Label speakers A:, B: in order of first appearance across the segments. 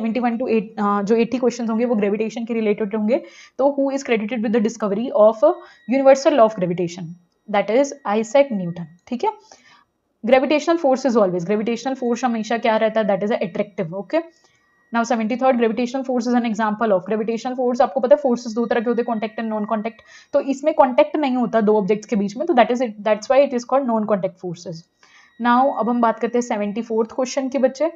A: 71 to 8 जो 80 question होंगे वो ग्रेविटेशन के रिलेटेड होंगे। तो who is credited with the discovery of universal law of gravitation, that is Isaac Newton. ठीक है, gravitational force is always, gravitational force हमेशा क्या रहता है, that is attractive. Okay, now 73rd gravitational force is an example of, gravitational force आपको पता है forces दो तरह के होते हैं, कॉन्टैक्ट एंड नॉन कॉन्टैक्ट। तो इसमें कॉन्टैक्ट नहीं होता दो ऑब्जेक्ट्स के बीच में, तो that's why it is called non contact forces. Now अब हम बात करते हैं 74th क्वेश्चन के बच्चे।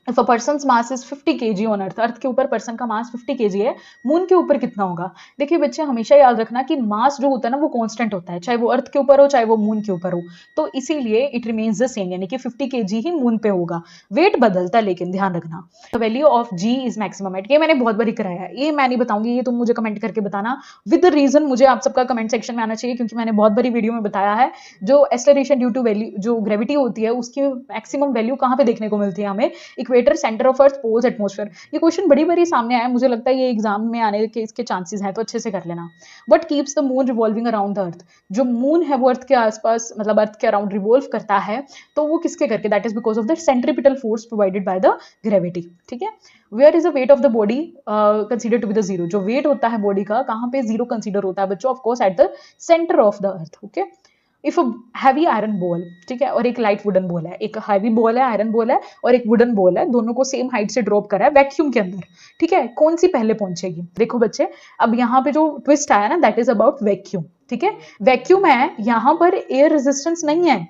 A: If a person's mass is 50 kg on अर्थ, अर्थ के ऊपर पर्सन का मास 50 kg है, मून के ऊपर कितना होगा? देखिए बच्चे हमेशा याद रखना कि मास जो होता है ना वो कांस्टेंट होता है, चाहे वो अर्थ के ऊपर हो चाहे वो मून के ऊपर हो, तो इसीलिए इट रिमेन्स द सेम, यानी कि 50 kg ही मून पे होगा। वेट बदलता है लेकिन ध्यान रखना। The value of G is maximum at, ये मैंने बहुत बारी कराया है, ये मैं नहीं बताऊंगी, ये तुम मुझे कमेंट करके बताना विद रीजन, मुझे आप सबका कमेंट सेक्शन में आना चाहिए, क्योंकि मैंने बहुत बारी वीडियो में बताया है जो एक्सेलरेशन ड्यू टू वैल्यू जो ग्रेविटी होती है उसकी मैक्सिमम वैल्यू कहाँ पे देखने को मिलती है हमें, equator, centre of earth, poles, atmosphere. ये क्वेश्चन बड़ी बारी सामने आया, मुझे लगता है ये एग्जाम में आने के इसके चांसेस हैं, तो अच्छे से कर लेना। What keeps the moon revolving around the earth, जो मून है वो अर्थ के आसपास मतलब अर्थ के अराउंड रिवॉल्व करता है, तो वो किसके करके, that is because of the centripetal force provided by the gravity. ठीक है, where is the weight of the body consider to be the zero, जो वेट होता है बॉडी का कहाँ पे जीरो कंसीडर होता है बच्चों, of course at the centre of the earth. Okay, if a heavy iron ball, ठीक है, और एक लाइट वुडन बॉल है, एक हैवी बॉल है, आयरन बॉल है, और एक वुडन बॉल है, दोनों को सेम हाइट से ड्रॉप करा है वैक्यूम के अंदर, ठीक है, कौन सी पहले पहुंचेगी? देखो बच्चे, अब यहाँ पे जो ट्विस्ट आया ना, दैट इज अबाउट वैक्यूम। ठीक है, वैक्यूम है, यहाँ पर एयर रेजिस्टेंस नहीं है,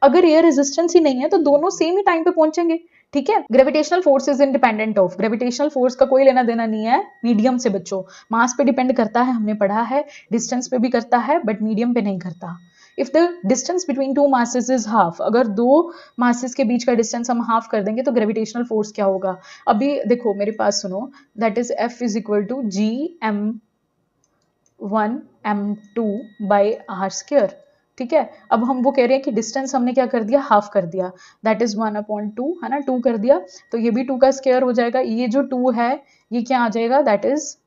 A: अगर एयर रेजिस्टेंस ही नहीं है तो दोनों सेम ही टाइम पे पहुंचेंगे। ठीक है, gravitational force is independent of, gravitational force का कोई लेना देना नहीं है मीडियम से बच्चों, मास पे डिपेंड करता है, हमने पढ़ा है, डिस्टेंस पे भी करता है बट मीडियम पे नहीं करता। If the distance between two masses is half, अगर दो मासेस के बीच का डिस्टेंस हम हाफ कर देंगे तो ग्रेविटेशनल फोर्स क्या होगा? अभी देखो मेरे पास सुनो, that is F is equal to G(m)(1) m2 by R square. ठीक है, अब हम वो कह रहे हैं कि डिस्टेंस हमने क्या कर दिया, हाफ कर दिया, दैट इज 1/2 है ना, 2 कर दिया, तो ये भी 2 का स्क्वायर हो जाएगा, ये जो 2 है ये क्या आ जाएगा, दैट इज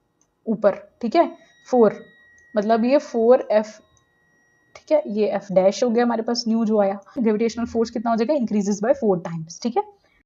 A: ऊपर। ठीक है, 4, मतलब ये 4F, ठीक है, ये F डैश हो गया हमारे पास न्यू जो आया, ग्रेविटेशनल फोर्स कितना हो जाएगा, इंक्रीजेस बाय 4 टाइम्स। ठीक है,